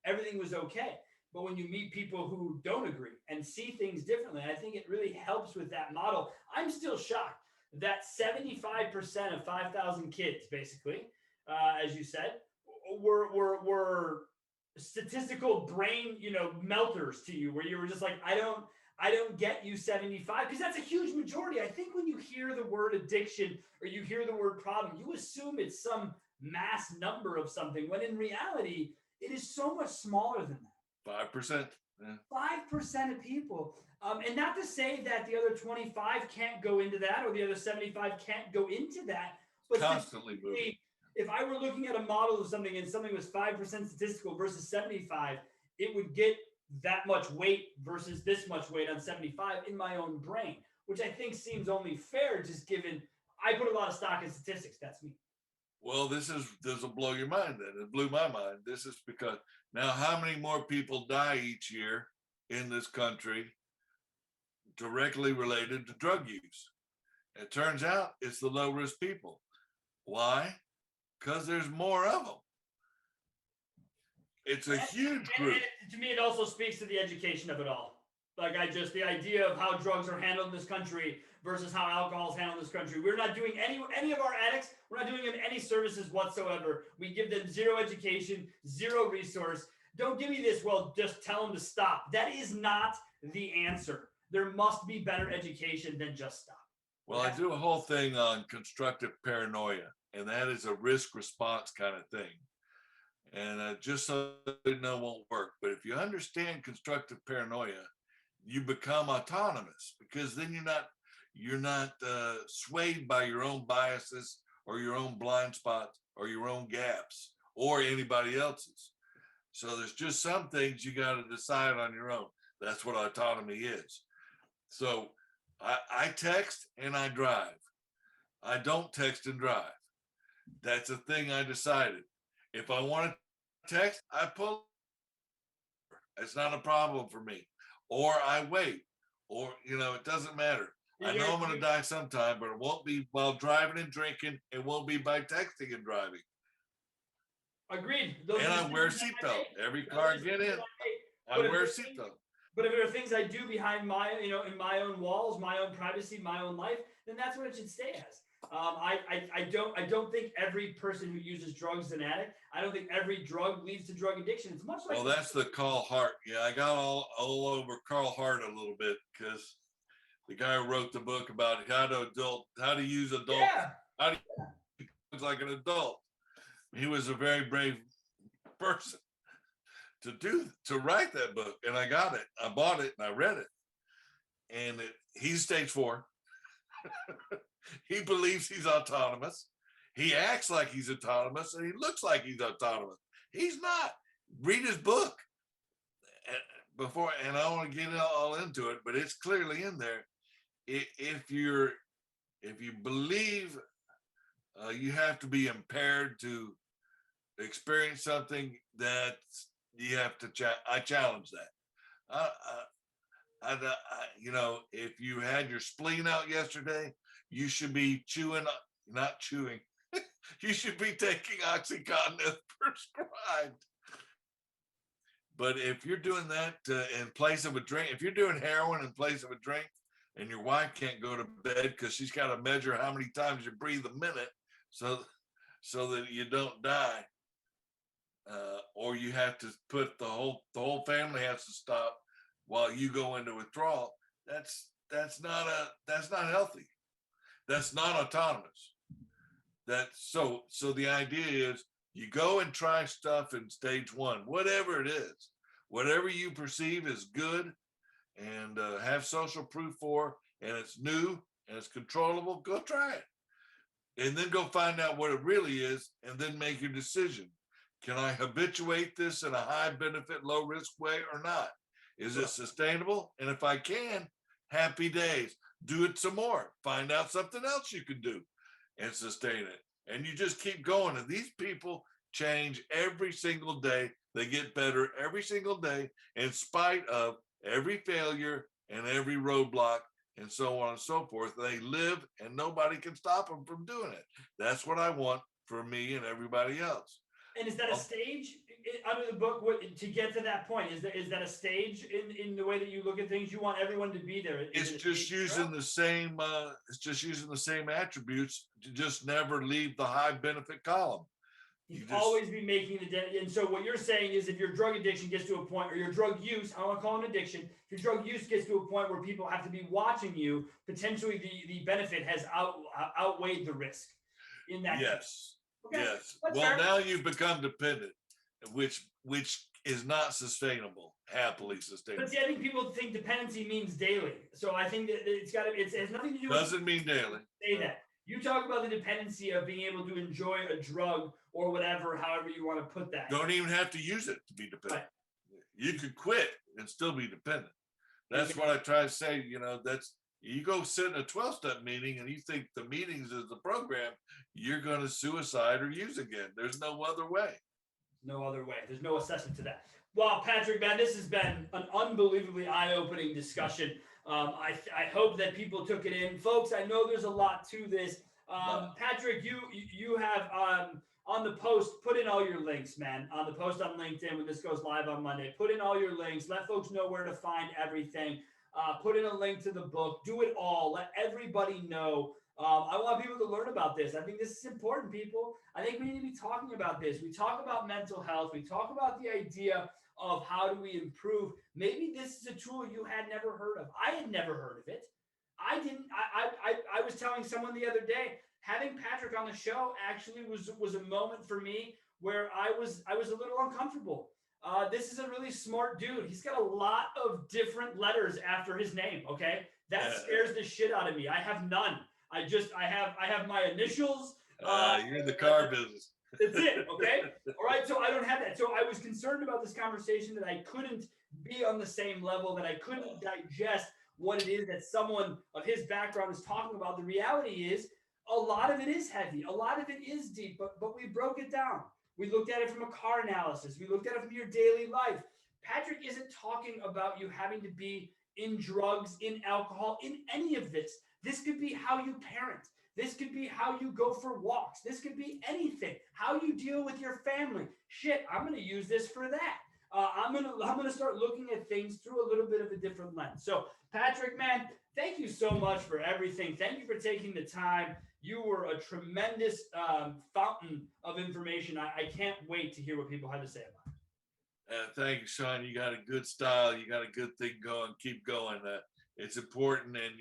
everything was okay. But when you meet people who don't agree and see things differently, I think it really helps with that model. I'm still shocked that 75% of 5,000 kids, basically, as you said, were statistical brain, melters to you, where you were just like, I don't get you 75, because that's a huge majority. I think when you hear the word addiction or you hear the word problem, you assume it's some mass number of something, when in reality, it is so much smaller than that. 5%. Yeah. 5% of people. And not to say that the other 25 can't go into that or the other 75 can't go into that, but constantly moving. If I were looking at a model of something and something was 5% statistical versus 75, it would get that much weight versus this much weight on 75 in my own brain, which I think seems only fair, just given I put a lot of stock in statistics. That's me. Well, this will blow your mind then. It blew my mind. This is because now how many more people die each year in this country directly related to drug use? It turns out it's the low risk people. Why? Because there's more of them. It's a huge group. And to me, it also speaks to the education of it all. Like the idea of how drugs are handled in this country versus how alcohol is handled in this country. We're not doing any of our addicts, we're not doing them any services whatsoever. We give them zero education, zero resource. Don't give me this, well, just tell them to stop. That is not the answer. There must be better education than just stop. Well, I do a whole thing on constructive paranoia, and that is a risk response kind of thing. And just so you know, won't work. But if you understand constructive paranoia, you become autonomous, because then you're not swayed by your own biases or your own blind spots or your own gaps or anybody else's. So there's just some things you got to decide on your own. That's what autonomy is. So I text and I drive. I don't text and drive. That's a thing I decided. If I want to text, I pull. It's not a problem for me. Or I wait, or, it doesn't matter. I know I'm going to die sometime, but it won't be while driving and drinking. It won't be by texting and driving. Agreed. And I wear a seatbelt. Every car I get in, I wear a seatbelt. But if there are things I do behind my, in my own walls, my own privacy, my own life, then that's what it should stay as. I don't think every person who uses drugs is an addict. I don't think every drug leads to drug addiction. It's much like. Well, that's the Carl Hart. Yeah, I got all over Carl Hart a little bit, because the guy who wrote the book about how to use adults, how to use drugs like an adult. He was a very brave person to write that book, and I got it. I bought it and I read it, and he's stage 4. He believes he's autonomous. He acts like he's autonomous, and he looks like he's autonomous. He's not. Read his book before, and I don't want to get all into it, but it's clearly in there. If you believe you have to be impaired to experience something, that you have to. I challenge that. If you had your spleen out yesterday, you should be not chewing. You should be taking OxyContin as prescribed. But if you're doing that in place of a drink, if you're doing heroin in place of a drink, and your wife can't go to bed because she's got to measure how many times you breathe a minute, so that you don't die, or you have to put the whole family has to stop while you go into withdrawal, that's not healthy. That's not autonomous. So the idea is you go and try stuff in stage one, whatever it is, whatever you perceive as good and have social proof for, and it's new and it's controllable, go try it. And then go find out what it really is and then make your decision. Can I habituate this in a high benefit, low risk way or not? Is it sustainable? And if I can, happy days. Do it some more. Find out something else you can do and sustain it. And you just keep going. And these people change every single day. They get better every single day in spite of every failure and every roadblock and so on and so forth. They live and nobody can stop them from doing it. That's what I want for me and everybody else. And is that a stage under the book to get to that point? Is that a stage in the way that you look at things? You want everyone to be there. It's just using the same. It's just using the same attributes to just never leave the high benefit column. You always be making the and so what you're saying is if your drug addiction gets to a point, or your drug use, I don't want to call it addiction, if your drug use gets to a point where people have to be watching you, potentially the benefit has outweighed the risk in that yes case. Okay. Yes. That's well fair. Now you've become dependent, which is not sustainable, happily sustainable. But see, I think people think dependency means daily, so I think that it has nothing to do doesn't mean daily. Say that. You talk about the dependency of being able to enjoy a drug or whatever, however you want to put that. Don't even have to use it to be dependent. Right. You could quit and still be dependent. That's what I try to say. That's you go sit in a 12-step meeting and you think the meetings is the program, you're going to suicide or use again. There's no other way. No other way. There's no assessment to that. Well, Patrick, man, this has been an unbelievably eye-opening discussion. I hope that people took it in, folks. I know there's a lot to this. Patrick, you have on the post, put in all your links, man. On the post on LinkedIn when this goes live on Monday, put in all your links. Let folks know where to find everything. Put in a link to the book. Do it all. Let everybody know. I want people to learn about this. I think this is important, people. I think we need to be talking about this. We talk about mental health. We talk about the idea of how do we improve. Maybe this is a tool you had never heard of. I had never heard of it. I didn't. I was telling someone the other day, having Patrick on the show actually was a moment for me where I was a little uncomfortable. This is a really smart dude. He's got a lot of different letters after his name. Okay, that scares the shit out of me. I have none. I have my initials. You're in the car business. That's it. Okay. All right. So I don't have that. So I was concerned about this conversation that I couldn't be on the same level, that I couldn't digest what it is that someone of his background is talking about. The reality is a lot of it is heavy. A lot of it is deep, but we broke it down. We looked at it from a car analysis. We looked at it from your daily life. Patrick isn't talking about you having to be in drugs, in alcohol, in any of this. This could be how you parent. This could be how you go for walks. This could be anything. How you deal with your family. Shit, I'm going to use this for that. I'm gonna start looking at things through a little bit of a different lens. So, Patrick, man, thank you so much for everything. Thank you for taking the time. You were a tremendous fountain of information. I can't wait to hear what people had to say about it. Thank you, Sean. You got a good style. You got a good thing going. Keep going. It's important, and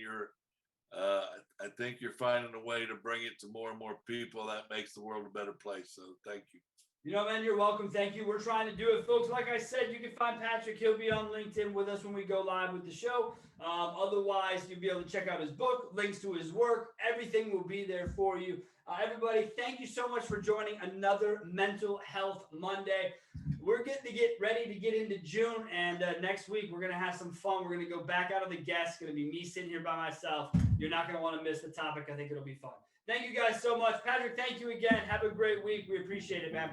I think you're finding a way to bring it to more and more people. That makes the world a better place. So thank you. Man, you're welcome. Thank you. We're trying to do it, folks. Like I said, you can find Patrick. He'll be on LinkedIn with us when we go live with the show. Otherwise, you'll be able to check out his book, links to his work. Everything will be there for you. Everybody, thank you so much for joining another Mental Health Monday. We're getting to get ready to get into June, and next week we're going to have some fun. We're going to go back out of the guests. It's going to be me sitting here by myself. You're not going to want to miss the topic. I think it'll be fun. Thank you guys so much. Patrick, thank you again. Have a great week. We appreciate it, man.